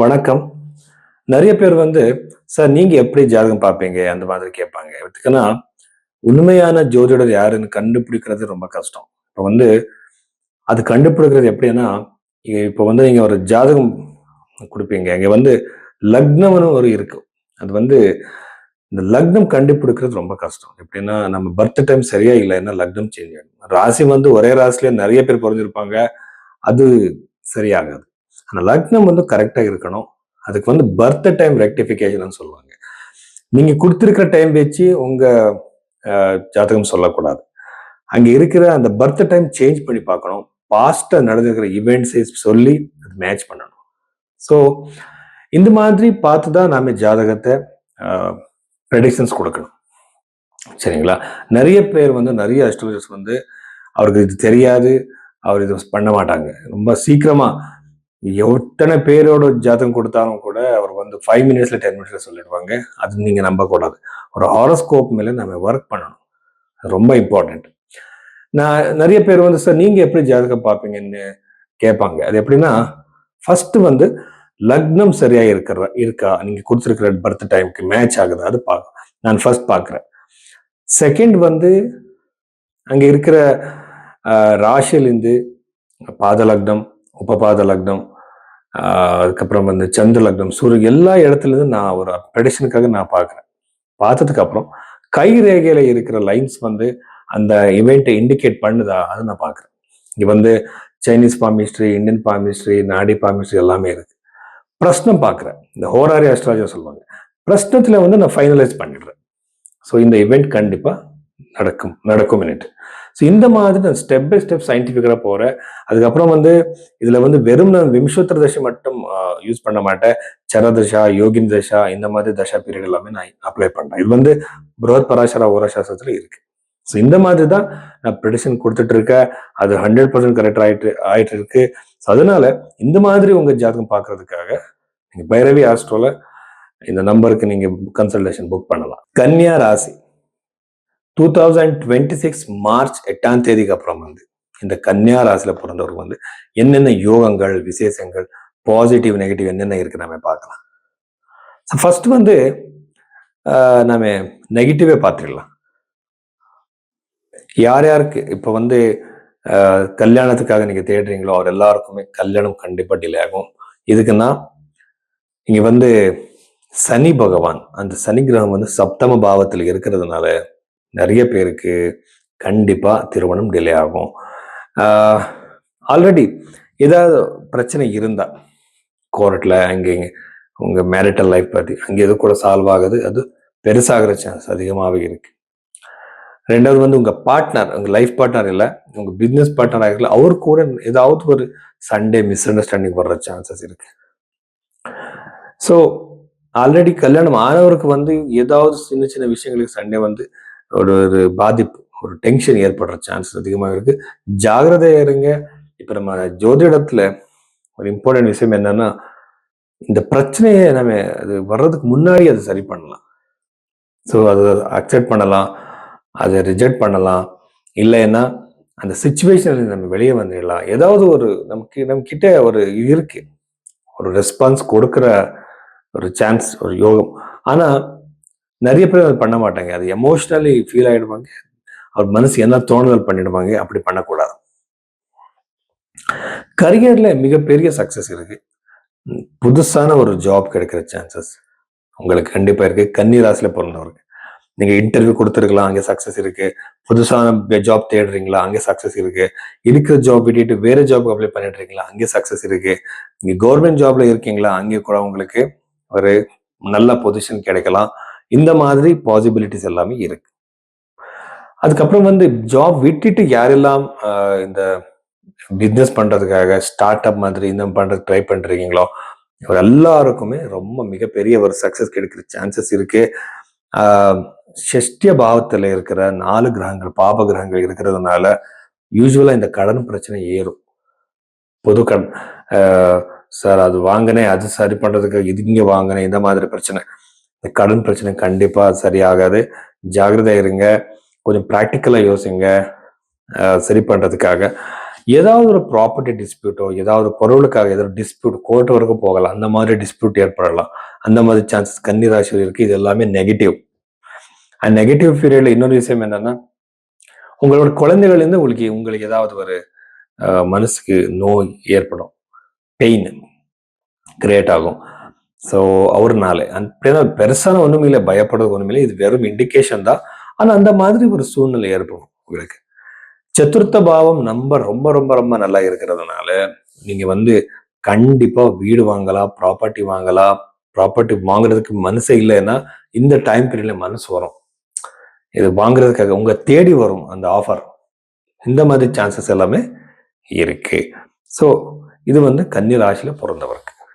வணக்கம். நெறைய பேர் சார் நீங்க எப்படி ஜாதகம் பார்ப்பீங்க? அந்த மாதிரி கேட்பாங்க. எதுக்குன்னா, உண்மையான ஜோதிடர் யாருன்னு கண்டுபிடிக்கிறது ரொம்ப கஷ்டம். இப்ப அது கண்டுபிடிக்கிறது எப்படின்னா, இப்ப நீங்க ஒரு ஜாதகம் குடுப்பீங்க. இங்க லக்னம்னு ஒரு இருக்கு. அது இந்த லக்னம் கண்டுபிடிக்கிறது ரொம்ப கஷ்டம். எப்படின்னா, நம்ம பர்த் டைம் சரியா இல்லைன்னா லக்னம் சேஞ்ச் ஆயிடும். ராசி ஒரே ராசியில நெறைய பேர் பொறந்திருப்பாங்க. அது சரியாகாது. ஆனா லக்னம் கரெக்ட்டா இருக்கணும். அதுக்கு பர்த் டைம் ரெக்டிஃபிகேஷன்னு சொல்லுவாங்க. நீங்க குடுத்திருக்கிற டைம் வச்சு உங்க ஜாதகம் சொல்லக்கூடாது. அங்க இருக்கிற அந்த பர்த் டைம் சேஞ்ச் பண்ணி பார்க்கணும். பாஸ்ட்ல நடந்திருக்கிற ஈவெண்ட்ஸை சொல்லி அது மேட்ச் பண்ணணும். ஸோ இந்த மாதிரி பார்த்து தான் நாம ஜாதகத்தை ப்ரெடிக்ஷன்ஸ் கொடுக்கணும். சரிங்களா? நெறைய பேர் நெறைய அஸ்ட்ராலஜர்ஸ் அவருக்கு இது தெரியாது. அவர் இது பண்ண மாட்டாங்க. ரொம்ப சீக்கிரமா எத்தனை பேரோட ஜாதகம் கொடுத்தாலும் கூட அவர் 5 மினிட்ஸ்ல 10 மினிட்ஸ்ல சொல்லிடுவாங்க. அது நீங்க நம்பக்கூடாது. ஒரு ஹாரோஸ்கோப் மேல நம்ம ஒர்க் பண்ணணும். ரொம்ப இம்பார்ட்டன்ட். நான் நெறைய பேர் சார் நீங்க எப்படி ஜாதகம் பார்ப்பீங்கன்னு கேட்பாங்க. அது எப்படின்னா, ஃபர்ஸ்ட் லக்னம் சரியா இருக்கா நீங்க கொடுத்துருக்கிற பர்த் டைமுக்கு மேட்ச் ஆகுது அது நான் ஃபர்ஸ்ட் பார்க்குறேன். செகண்ட் அங்க இருக்கிற ராசியிலிருந்து பாத லக்னம், உபபாத லக்னம், அதுக்கப்புறம் சந்திர லக்னம், சூரியன் எல்லா இடத்துல இருந்து நான் ஒரு ப்ரெடிக்ஷனுக்காக நான் பார்க்குறேன். பார்த்ததுக்கு அப்புறம் கை ரேகையில இருக்கிற லைன்ஸ் அந்த இவெண்ட்டை இண்டிகேட் பண்ணுதா அதை நான் பார்க்குறேன். இங்க சைனீஸ் பாமிஸ்ட்ரி, இந்தியன் பாமிஸ்ட்ரி, நாடி பாமிஸ்ட்ரி எல்லாமே இருக்கு. பிரஸ்னம் பார்க்குறேன். இந்த ஹோராரி அஸ்ட்ராலஜர் சொல்லுவாங்க. பிரஸ்னத்துல நான் ஃபைனலைஸ் பண்ணிடுறேன். ஸோ இந்த இவெண்ட் கண்டிப்பா நடக்கும். ஸோ இந்த மாதிரி நான் ஸ்டெப் பை ஸ்டெப் சயின்டிஃபிக்காக போகிறேன். அதுக்கப்புறம் இதில் வெறும் நான் விம்சோத்தர தசை மட்டும் யூஸ் பண்ண மாட்டேன். சரதசா, யோகின் தசா, இந்த மாதிரி தசா பீரியட் எல்லாமே நான் அப்ளை பண்ணுறேன். இது புரோத் பராசரா ஓரசாஸ்திரத்தில் இருக்கு. ஸோ இந்த மாதிரி தான் நான் ப்ரெடிக்ஷன் கொடுத்துட்டு இருக்கேன். அது 100% கரெக்ட் ஆயிட்டு இருக்கு. ஸோ அதனால இந்த மாதிரி உங்க ஜாதகம் பார்க்கறதுக்காக நீங்க பைரவி ஆஸ்ட்ரோல இந்த நம்பருக்கு நீங்க கன்சல்டேஷன் புக் பண்ணலாம். கன்னியா ராசி 2026 மார்ச் 8ஆம் தேதிக்கு அப்புறம் இந்த கன்னியா ராசியில பிறந்தவருக்கு என்னென்ன யோகங்கள், விசேஷங்கள், பாசிட்டிவ் நெகட்டிவ் என்னென்ன இருக்கு நாம பார்க்கலாம். ஃபர்ஸ்ட் நாம நெகட்டிவே பார்த்துடலாம். யார் யாருக்கு இப்ப கல்யாணத்துக்காக நீங்க தேடுறீங்களோ அவர் எல்லாருக்குமே கல்யாணம் கண்டிப்பா டிலே ஆகும். இதுக்குன்னா இங்க சனி பகவான், அந்த சனி கிரகம் சப்தம பாவத்தில் இருக்கிறதுனால நிறைய பேருக்கு கண்டிப்பா திருமணம் டிலே ஆகும். ஆல்ரெடி ஏதாவது பிரச்சனை இருந்தா கோர்ட்ல அங்கே உங்க மேரிட்டல் லைஃப் பத்தி அங்கே எது கூட சால்வ் ஆகுது, அது பெருசாகிற சான்ஸ் அதிகமாகவே இருக்கு. ரெண்டாவது உங்க பார்ட்னர், உங்க லைஃப் பார்ட்னர் இல்லை, உங்க பிசினஸ் பார்ட்னர் ஆகிருக்கல, அவரு கூட ஏதாவது ஒரு சண்டே மிஸ் அண்டர்ஸ்டாண்டிங் வர்ற சான்சஸ் இருக்கு. ஸோ ஆல்ரெடி கல்யாணம் ஆனவருக்கு ஏதாவது சின்ன சின்ன விஷயங்களுக்கு சண்டே ஒரு பாதிப்பு, ஒரு டென்ஷன் ஏற்படுற சான்சஸ் அதிகமாக இருக்கு. ஜாகிரதையா இருங்க. இப்ப நம்ம ஜோதிடத்துல ஒரு இம்பார்ட்டன்ட் விஷயம் என்னன்னா, இந்த பிரச்சனையை நம்ம அது வர்றதுக்கு முன்னாடி அதை சரி பண்ணலாம். ஸோ அதை அக்செப்ட் பண்ணலாம், அதை ரிஜெக்ட் பண்ணலாம். இல்லைன்னா அந்த சுச்சுவேஷன்ல நம்ம வெளியே வந்துடலாம். ஏதாவது ஒரு நம்ம கிட்ட ஒரு இருக்கு, ஒரு ரெஸ்பான்ஸ் கொடுக்குற ஒரு சான்ஸ், ஒரு யோகம். ஆனா நிறைய பேர் அதை பண்ண மாட்டாங்க. அது எமோஷனலி ஃபீல் ஆயிடுவாங்க. அவர் மனசு என்ன தோணுதல் பண்ணிடுவாங்க. அப்படி பண்ணக்கூடாது. கரியர்ல மிகப்பெரிய சக்சஸ் இருக்கு. புதுசான ஒரு ஜாப் கிடைக்கிற சான்சஸ் உங்களுக்கு கண்டிப்பா இருக்கு. கன்னி ராசியில பிறந்தவருக்கு நீங்க இன்டர்வியூ கொடுத்துருக்கலாம், அங்கே சக்சஸ் இருக்கு. புதுசான ஜாப் தேடுறீங்களா, அங்கே சக்சஸ் இருக்கு. இருக்கிற ஜாப் விட்டுட்டு வேற ஜாப் அப்ளை பண்ணிட்டு இருக்கீங்களா, அங்கே சக்சஸ் இருக்கு. நீங்க கவர்மெண்ட் ஜாப்ல இருக்கீங்களா, அங்கே கூட உங்களுக்கு ஒரு நல்ல பொசிஷன் கிடைக்கலாம். இந்த மாதிரி பாசிபிலிட்டிஸ் எல்லாமே இருக்கு. அதுக்கப்புறம் ஜாப் விட்டுட்டு யாரெல்லாம் இந்த பிஸ்னஸ் பண்றதுக்காக ஸ்டார்ட் அப் மாதிரி இந்த பண்றது ட்ரை பண்றீங்களோ எல்லாருக்குமே ரொம்ப மிகப்பெரிய ஒரு சக்சஸ் கிடைக்கிற சான்சஸ் இருக்கு. ஷஷ்டிய பாவத்துல இருக்கிற 4 கிரகங்கள், பாப கிரகங்கள் இருக்கிறதுனால யூஸ்வலா இந்த கடன் பிரச்சனை ஏறும். பொது கடன், சார் அது வாங்கினேன், அது சரி பண்றதுக்கு இது இங்க வாங்கினேன், இந்த மாதிரி பிரச்சனை, இந்த கடன் பிரச்சனை கண்டிப்பா சரியாகாது. ஜாகிரதையா இருங்க. கொஞ்சம் ப்ராக்டிக்கலா யோசிங்க சரி பண்றதுக்காக. ஏதாவது ஒரு ப்ராப்பர்ட்டி டிஸ்பியூட்டோ, ஏதாவது பொருளுக்காக ஏதாவது டிஸ்பியூட் கோர்ட் வரைக்கும் போகலாம். அந்த மாதிரி டிஸ்பியூட் ஏற்படலாம். அந்த மாதிரி சான்சஸ் கன்னி ராசியில் இருக்கு. இது எல்லாமே நெகட்டிவ். நெகட்டிவ் பீரியட்ல இன்னொரு விஷயம் என்னன்னா, உங்களோட குழந்தைகள் இருந்து உங்களுக்கு ஏதாவது ஒரு மனசுக்கு நோய் ஏற்படும், பெயின் கிரியேட் ஆகும். ஸோ அவர்னால பெருசான ஒண்ணும் இல்லை, பயப்படுறது ஒண்ணும் இல்லை. இது வெறும் இண்டிகேஷன் தான். ஆனா அந்த மாதிரி ஒரு சூழ்நிலை ஏற்படும் உங்களுக்கு. சதுர்த்த பாவம் ரொம்ப ரொம்ப ரொம்ப நல்லா இருக்கிறதுனால நீங்க கண்டிப்பா வீடு வாங்கலாம், ப்ராப்பர்ட்டி வாங்கலாம். ப்ராப்பர்ட்டி வாங்குறதுக்கு மனசே இல்லைன்னா இந்த டைம் பீரியட்ல மனசு வரும். இது வாங்குறதுக்காக உங்க தேடி வரும் அந்த ஆஃபர். இந்த மாதிரி சான்சஸ் எல்லாமே இருக்கு. ஸோ இது கன்னி ராசியில பிறந்தவருக்கு.